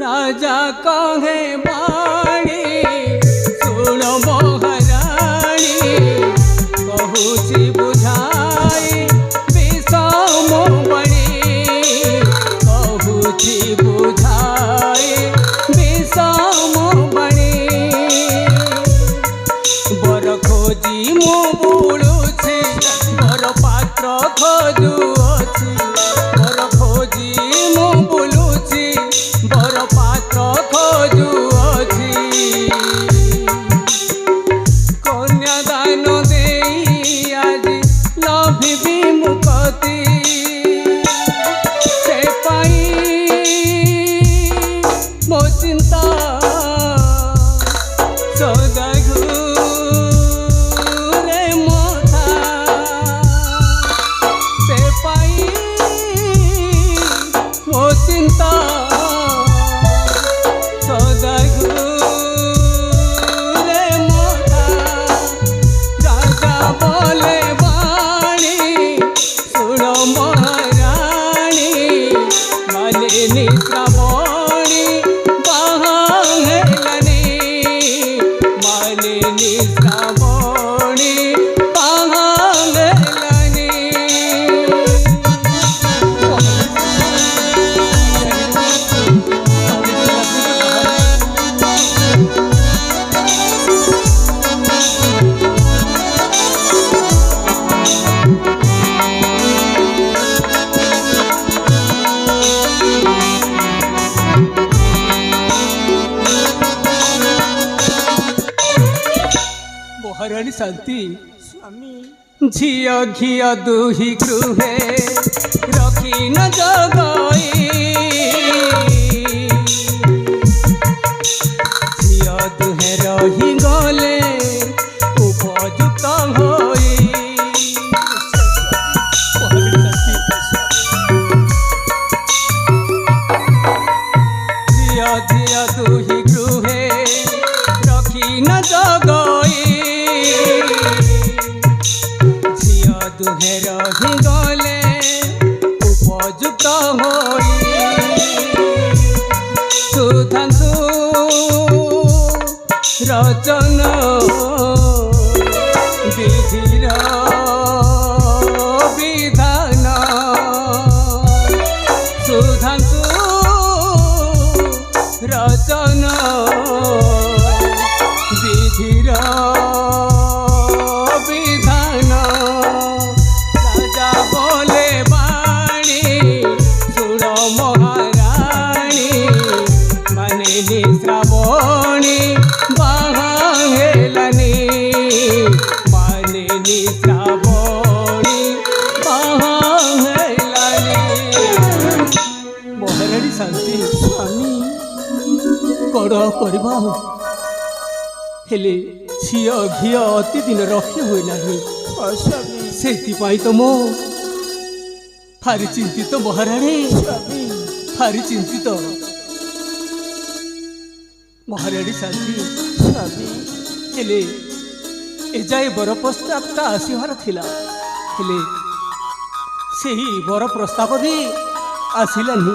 राजा कहे बाणी सुन महाराणी कहूची बुझाई विषम बणी कहूची बुझाई विषम बणी बर खोजी मु बुलुछि बर पात्र खोजुअछि बर खोजी मु बुलुछि बर पात्र खोजुअछि कन्यादान देई आज लभिबी मुक्ति से पाई मो चिंता सदा घूरे मोथा से पाई मो चिंता सदा घूरे मोथा राजा बोले बाणी सुन महाराणी मालिनी श्रावणी बाहेलनी मालिनी श्रावणी बाहेलनी महाराणी शांति स्वामी झियो घियो दुही गृहे रखी न जगई झियो दुहे रही गले उपयुक्त होई झियो झियो दुही गृहे रखी न जगई झियो दुहे रही गले उपयुक्त होई सुधांशु रचन विधिर विधान सुधांशु रचन विधिर विधान राजा बोले बाणी सुर महाराणी मानिनी श्रावणी बाहेलनी मानिनी श्रावणी बाहेलनी महाराणी शांति स्वामी कड़ करवा हेले झियो घियो अति दिन रखी हुए नहीं स्वामी से तो मो भारी चिंतित महाराणी स्वामी भारी चिंतित महाराणी शांति स्वामी हेले एजाए बर प्रस्तावटा आसबार थिला हेले सेही बर प्रस्ताव भी आसिलानी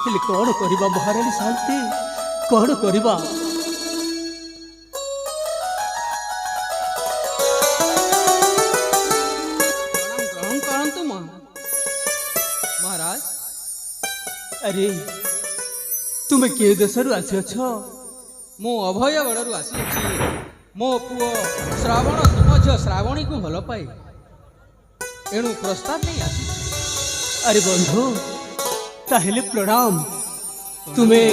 हेले कौन करिबा महाराणी शांति कौन करिबा ग्रहण करंतु महाराज अरे तुम्हें के देशरू आसीअछ मु अभयगढ़ आसी मो पुओ श्रावण तुम झ श्रावणी को भल पाए एणु प्रस्ताव नहीं आसी अरे बंधु ताहेले प्रणाम तुम्हें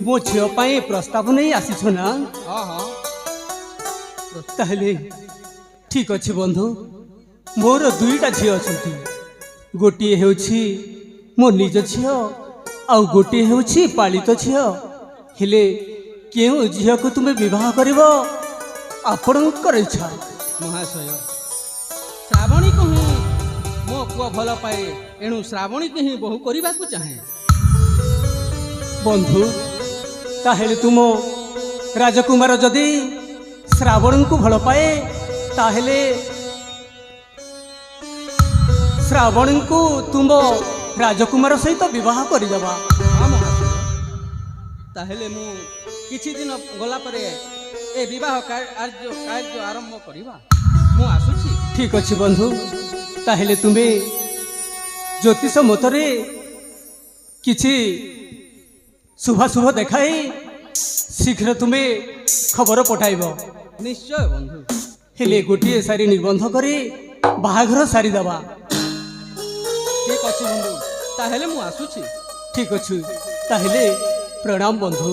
मो झील पाए प्रस्ताव नहीं आसीछ ना हाँ हाँ ताहेले ठीक अच्छे बंधु मोर दुईटा झी अच्छा गोटे हेउछि मो निज झी आउ गोटे हेउछि पालित झी हेले केउ झील को तुम्हें विवाह करिवो आपणकर इच्छा महाशय श्रावणी को ही मो पुओ भल पाए एणु श्रावणी को ही बहु करने को चाहे बंधु ताहेले तुम राजकुमार जदि श्रावण को भल पाए ताहेले श्रावण को तुम राजकुमार सहित विवाह करदेवा। हाँ महाशय ତାହେଲେ ମୁଁ କିଛି ଦିନ ଗଲା ପରେ ଏ ବିବାହ କାର୍ଯ୍ୟ ଆରମ୍ଭ କରିବା। ମୁଁ ଆସୁଛି। ଠିକ୍ ଅଛି ବନ୍ଧୁ, ତାହେଲେ ତୁମେ ଜ୍ୟୋତିଷ ମତରେ କିଛି ଶୁଭାଶୁଭ ଦେଖାଇ ଶୀଘ୍ର ତୁମେ ଖବର ପଠାଇବ। ନିଶ୍ଚୟ ବନ୍ଧୁ। ହେଲେ ଗୋଟିଏ ସାରି ନିର୍ବନ୍ଧ କରି ବାହାଘର ସାରିଦେବା। ଠିକ୍ ଅଛି ବନ୍ଧୁ, ତାହେଲେ ମୁଁ ଆସୁଛି। ଠିକ୍ ଅଛି, ତାହେଲେ ପ୍ରଣାମ ବନ୍ଧୁ।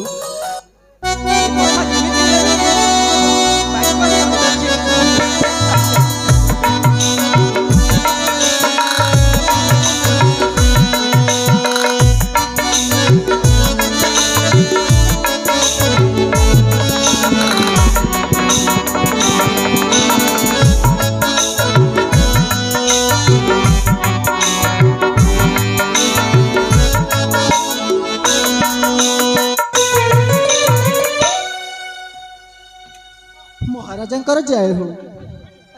ମହାରାଜାଙ୍କର ଜୟ ହଉ।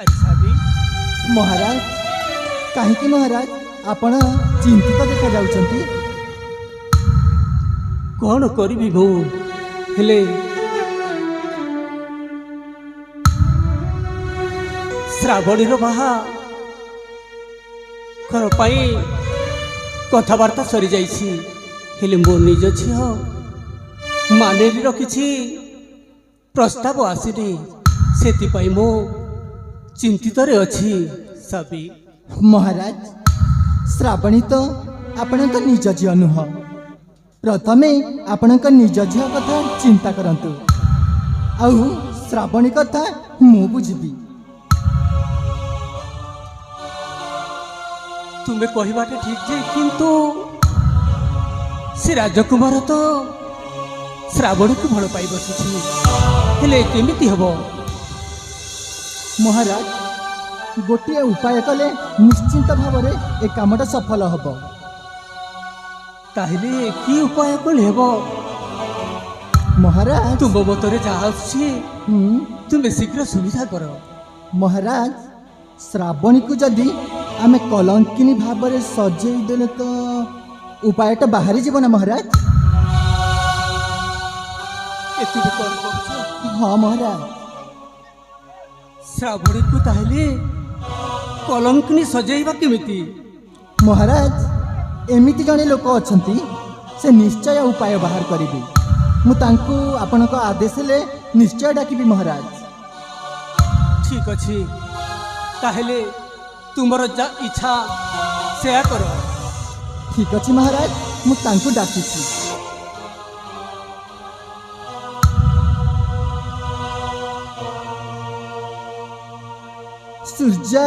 ଆଚ୍ଛା ବି ମହାରାଜ, କାହିଁକି ମହାରାଜ ଆପଣ ଚିନ୍ତିତ ଦେଖାଯାଉଛନ୍ତି? କ'ଣ କରିବି ମୁଁ, ହେଲେ ଶ୍ରାବଣୀର ବାହା ଘର ପାଇଁ କଥାବାର୍ତ୍ତା ସରିଯାଇଛି। ହେଲେ ମୋ ନିଜ ଝିଅ ମାନେରୀର କିଛି ପ୍ରସ୍ତାବ ଆସିନି, ସେଥିପାଇଁ ମୁଁ ଚିନ୍ତିତରେ ଅଛି। ସାବି ମହାରାଜ, ଶ୍ରାବଣୀ ତ ଆପଣଙ୍କ ନିଜ ଝିଅ ନୁହଁ। ପ୍ରଥମେ ଆପଣଙ୍କ ନିଜ ଝିଅ କଥା ଚିନ୍ତା କରନ୍ତୁ, ଆଉ ଶ୍ରାବଣୀ କଥା ମୁଁ ବୁଝିବି। ତୁମେ କହିବାଟା ଠିକ୍ ଯେ, କିନ୍ତୁ ସେ ରାଜକୁମାର ତ ଶ୍ରାବଣୀକୁ ଭଲ ପାଇ ବସିଛି। ହେଲେ କେମିତି ହେବ? ମହାରାଜ, ଗୋଟିଏ ଉପାୟ କଲେ ନିଶ୍ଚିନ୍ତ ଭାବରେ ଏ କାମଟା ସଫଳ ହେବ। ତାହେଲେ କି ଉପାୟ କଲେ ହେବ? ମହାରାଜ, ତୁମ ମତରେ ଯାହା ଆସୁଛି ତୁମେ ଶୀଘ୍ର ସୁବିଧା କର। ମହାରାଜ, ଶ୍ରାବଣୀକୁ ଯଦି ଆମେ କଲଙ୍କିନୀ ଭାବରେ ସଜେଇ ଦେଲେ ତ ଉପାୟଟା ବାହାରି ଯିବ ନା ମହାରାଜ? ଏ ତୁମେ କ'ଣ କହୁଛ? ହଁ ମହାରାଜ। ଶ୍ରାବଣୀକୁ ତାହେଲେ କଲଙ୍କିନୀ ସଜେଇବା କେମିତି? ମହାରାଜ, ଏମିତି ଜଣେ ଲୋକ ଅଛନ୍ତି, ସେ ନିଶ୍ଚୟ ଉପାୟ ବାହାର କରିବେ। ମୁଁ ତାଙ୍କୁ ଆପଣଙ୍କ ଆଦେଶ ହେଲେ ନିଶ୍ଚୟ ଡାକିବି ମହାରାଜ। ଠିକ୍ ଅଛି, ତାହେଲେ ତୁମର ଯା ଇଚ୍ଛା ସେୟା କର। ଠିକ୍ ଅଛି ମହାରାଜ, ମୁଁ ତାଙ୍କୁ ଡାକିଛି। ସୂର୍ଯ୍ୟ,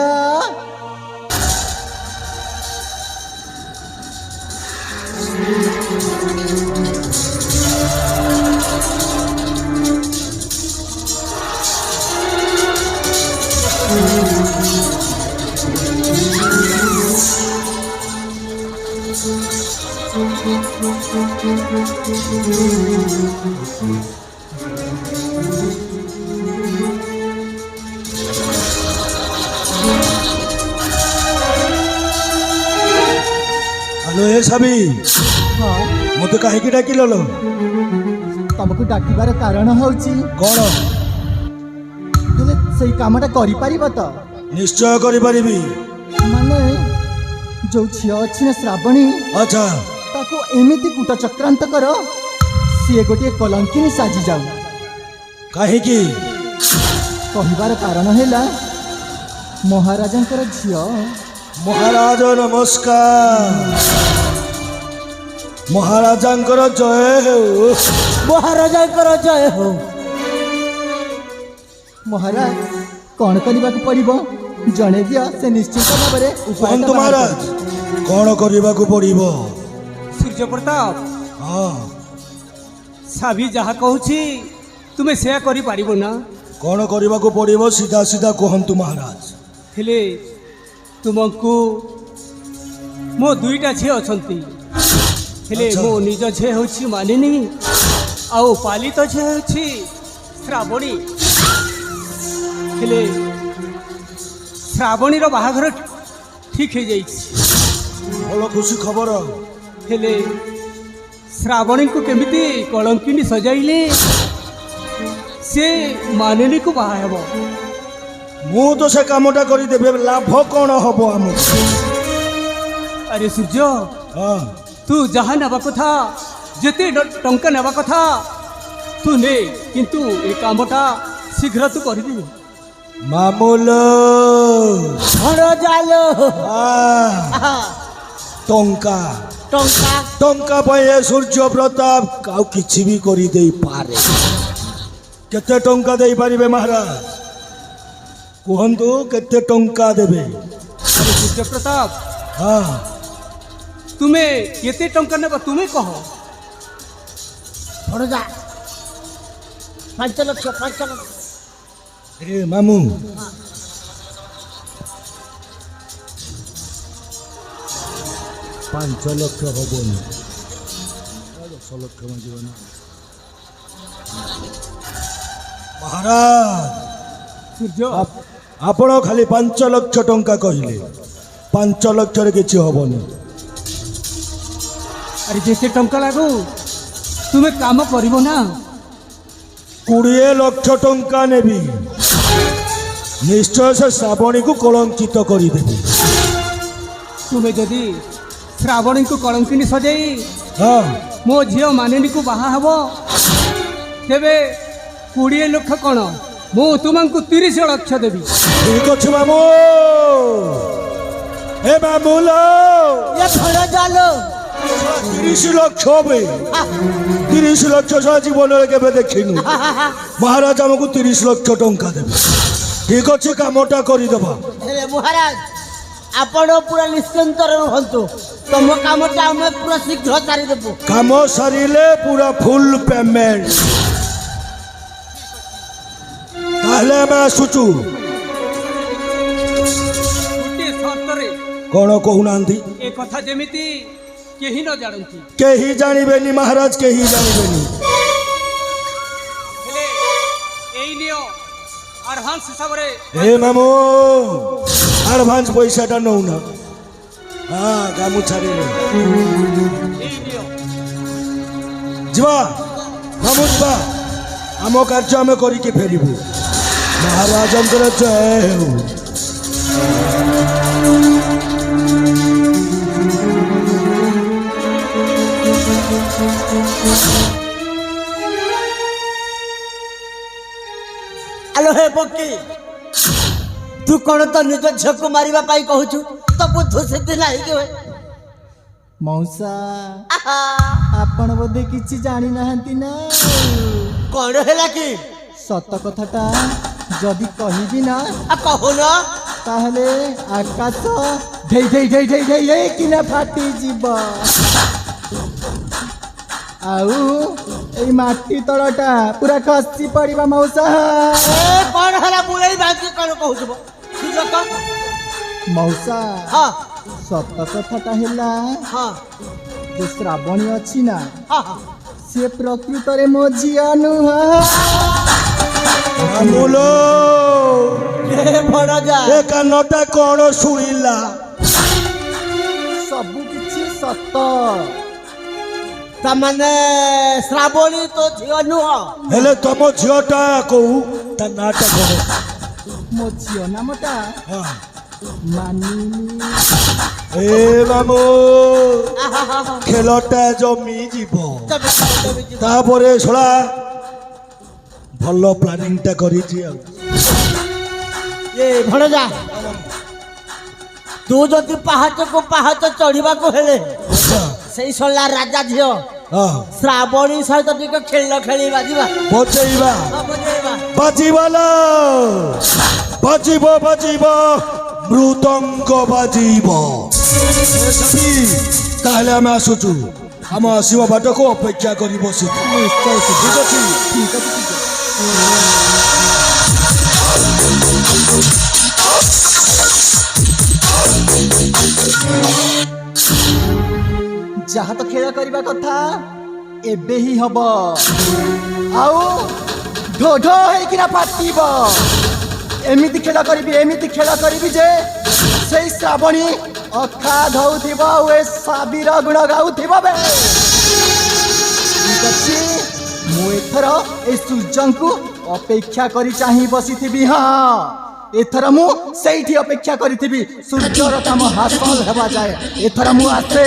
ହ୍ୟାଲୋ ଏ ସାବି, ହଁ ମୋତେ କାହିଁକି ଡାକିଲ? ତମକୁ ଡାକିବାର କାରଣ ହେଉଛି, କ'ଣ? ହେଲେ ସେଇ କାମଟା କରିପାରିବ ତ? ନିଶ୍ଚୟ କରିପାରିବି। ମାନେ ଯୋଉ ଝିଅ ଅଛି ନା ଶ୍ରାବଣୀ, ଆଚ୍ଛା, ତାକୁ ଏମିତି କୂଟ ଚକ୍ରାନ୍ତ କର ସିଏ ଗୋଟିଏ କଲଙ୍କିନୀ ସାଜିଯାଉ। କାହିଁକି? କହିବାର କାରଣ ହେଲା, ମହାରାଜାଙ୍କର ଝିଅ ମହାରାଜ ନମସ୍କାର। ମହାରାଜାଙ୍କର ଜୟ ହେଉ। ମହାରାଜାଙ୍କର ଜୟ ହଉ। ମହାରାଜ, କ'ଣ କରିବାକୁ ପଡ଼ିବ ଜଣେଇ ଦିଅ, ସେ ନିଶ୍ଚିତ ଭାବରେ କୁହନ୍ତୁ ମହାରାଜ, କ'ଣ କରିବାକୁ ପଡ଼ିବ? ସୂର୍ଯ୍ୟ ପ୍ରତାପ, ହଁ, ସାବି ଯାହା କହୁଛି ତୁମେ ସେୟା କରିପାରିବ ନା? କ'ଣ କରିବାକୁ ପଡ଼ିବ ସିଧା ସିଧା କୁହନ୍ତୁ ମହାରାଜ। ହେଲେ ତୁମକୁ ମୋ ଦୁଇଟା ଝିଅ ଅଛନ୍ତି, ହେଲେ ଆଚ୍ଛା। ମୋ ନିଜ ଝିଅ ହେଉଛି ମାନିନୀ, ଆଉ ପାଲିତ ଝିଅ ହେଉଛି ଶ୍ରାବଣୀ। ହେଲେ ଶ୍ରାବଣୀର ବାହାଘର ଠିକ୍ ହେଇଯାଇଛି, ଭଲ ଖୁସି ଖବର। ହେଲେ ଶ୍ରାବଣୀଙ୍କୁ କେମିତି କଳଙ୍କିନୀ ସଜାଇଲେ ସେ ମାନିନୀକୁ ବାହା ହେବ। ମୁଁ ତ ସେ କାମଟା କରିଦେବି, ଲାଭ କ'ଣ ହବ ଆମକୁ? ଆରେ ସୂର୍ଯ୍ୟ, ହଁ ତୁ ଯାହା ନେବା କଥା, ଯେତେ ଟଙ୍କା ନେବା କଥା ତୁ ନେ, କିନ୍ତୁ ଏ କାମଟା ଶୀଘ୍ର ତୁ କରିଦେବୁ। ମାମୁଲ ଟଙ୍କା ଟଙ୍କା ପାଇଁ ଏ ସୂର୍ଯ୍ୟ ପ୍ରତାପ ଆଉ କିଛି ବି କରିଦେଇପାରେ। କେତେ ଟଙ୍କା ଦେଇପାରିବେ ମହାରାଜ? କୁହନ୍ତୁ କେତେ ଟଙ୍କା ଦେବେ? ଆରେ ସୂର୍ଯ୍ୟ ପ୍ରତାପ, ହଁ ତୁମେ କେତେ ଟଙ୍କା ନେବ ତୁମେ କହ। 5 ଲକ୍ଷ। ଏ ମାମୁଁ, 5 ଲକ୍ଷ ହବନି, 10 ଲକ୍ଷ ମାଗିବ ନା ମହାରାଜ। ସୂର୍ଯ୍ୟ, ଆପଣ ଖାଲି 5 ଲକ୍ଷ ଟଙ୍କା କହିଲେ, 5 ଲକ୍ଷରେ କିଛି ହବନି। ଆରେ ଯେତେ ଟଙ୍କା ଲାଗୁ ତୁମେ କାମ କରିବ ନା। 20 ଲକ୍ଷ ଟଙ୍କା ନେବି, ନିଶ୍ଚୟ ସେ ଶ୍ରାବଣୀକୁ କଳଙ୍କିତ କରିଦେବି। ତୁମେ ଯଦି ଶ୍ରାବଣୀଙ୍କୁ କଳଙ୍କିନୀ ସଜାଇ ହଁ ମୋ ଝିଅ ମାନିନୀକୁ ବାହା ହେବ, ତେବେ 20 ଲକ୍ଷ କ'ଣ, ମୁଁ ତୁମକୁ 30 ଲକ୍ଷ ଦେବି। ଠିକ ଅଛି ମାମୁଁ। ଏ ମାମୁଲ 30 ଲକ୍ଷ হবে, 30 ଲକ୍ଷ ସାରା ଜୀବନରେ କେବେ ଦେଖିନୁ। ମହାରାଜ ଆମକୁ 30 ଲକ୍ଷ ଟଙ୍କା ଦେବେ। ଠିକ ଅଛି, କାମଟା କରିଦେବା। ମହାରାଜ ଆପଣ ପୁରା ନିଶ୍ଚିନ୍ତରେ ରୁହନ୍ତୁ, ତମ କାମଟା ଆମେ ପୁରା ଶୀଘ୍ର ସାରିଦେବୁ। କାମ ସାରିଲେ ପୁରା ଫୁଲ ପେମେଣ୍ଟ। ତାହେଲେ ଆମେ ଆସୁଛୁ। ଗୋଟିଏ ସର୍ତ୍ତରେ କ'ଣ କହୁନାହାନ୍ତି? ଏ କଥା ଯେମିତି କେହି ନ ଜାଣନ୍ତି। କେହି ଜାଣିବେନି ମହାରାଜ, କେହି ଜାଣିବେନି। ହେଲେ ଏଇ ନିଅ ଆଡଭାନ୍ସ ହିସାବରେ। ଏ ମାମୁଁ, ଆଡଭାନ୍ସ ପଇସାଟା ନଉନା। ହଁ ଗାମୁଛାରେ ଏଇ ନିଅ। ଯିବା ମାମୁଁ, ଯିବା। ଆମ କାର୍ଯ୍ୟ ଆମେ କରିକି ଫେରିବୁ। ମହାରାଜଙ୍କର ଜୟ ହେଉ। ଆଲୋ ହେ ପକି, ତୁ କ'ଣ ତ ନିଜ ଝିଅକୁ ମାରିବା ପାଇଁ କହୁଛୁ? ତ ବୁଦ୍ଧୁ ସିଦ୍ଧି ନାହିଁ କି? ମଉସା, ଆପଣ ବୋଧେ କିଛି ଜାଣିନାହାନ୍ତି ନା। କ'ଣ ହେଲା କି? ସତ କଥାଟା ଯଦି କହିବି ନା, କହୁନ। ତାହେଲେ ଆକାଶ ଢେଇ ଢେଇ ଢେଇ ଢେଇ ଢେଇ ହେଇକିନା ଫାଟିଯିବ, ଆଉ ଏଇ ମାଟି ତଳଟା ପୁରା ଖସି ପଡ଼ିବ ମଉସା। କ'ଣ ହେଲା? ବୁଲେଇ ବାଙ୍କି କ'ଣ କହୁଛୁ? ମଉସା, ହଁ ସତ କଥାଟା ହେଲା ହଁ ଯେ ଶ୍ରାବଣୀ ଅଛି ନା, ହଁ ହଁ। ସେ ପ୍ରକୃତରେ ମୋ ଝିଅ ନୁହଁ। ମାମୁଲ ଭଣଜା, ଏ କାନଟା କ'ଣ ଶୁଣିଲା? ସବୁ କିଛି ସତ। ତାମାନେ ଶ୍ରାବଣୀ ତୋ ଝିଅ ନୁହଁ? ହେଲେ ତମ ଝିଅଟା କୋଉ, ତା ନାଁଟା କ'ଣ? ମୋ ଝିଅ ନାମଟା ହଁ। ମାନିନୀ। ଏ ମାମୁଁ, ଖେଳଟା ଜମି ଯିବ। ତାପରେ ଶଳା ଭଲ ପ୍ଲାନିଂଟା କରିଛି ଆଉ। ଏ ଭଣଜା, ତୁ ଯଦି ପାହାଚକୁ ପାହାଚ ଚଢିବାକୁ ହେଲେ ସେଇ ଶଳା ରାଜା ଝିଅ ହଁ ଶ୍ରାବଣୀ ସହିତ ଟିକେ ଖେଳ ଖେଳିବା, ଯିବା ବଜେଇବା, ବାଜିବାଲ ବାଜିବ ବାଜିବ, ମୃଦଙ୍ଗ ବାଜିବ। ତାହେଲେ ଆମେ ଆସୁଛୁ। ଆମ ଆସିବା ବାଟକୁ ଅପେକ୍ଷା କରି ବସିଛୁ। ଠିକ ଅଛି, ଠିକ ଅଛି, ଠିକ ଅଛି। ଯାହା ତ ଖେଳ କରିବା କଥା ଏବେ ହିଁ ହବ, ଆଉ ଢୋ ଢୋ ହେଇକିନା ଫାଟିବ। ଏମିତି ଖେଳ କରିବି ଯେ ସେଇ ଶ୍ରାବଣୀ ଅଖା ଧଉଥିବ ଆଉ ଏ ସାବିର ଗୁଣ ଗାଉଥିବ ବେ। ଠିକ ଅଛି ମୁଁ ଏଥର ଏଇ ସୂର୍ଯ୍ୟଙ୍କୁ ଅପେକ୍ଷା କରି ଚାହିଁ ବସିଥିବି। ହଁ ଏଥର ମୁଁ ସେଇଠି ଅପେକ୍ଷା କରିଥିବି ସୂର୍ଯ୍ୟର କାମ ହାସଲ ହେବା ଯାଏ। ଏଥର ମୁଁ ଆସେ।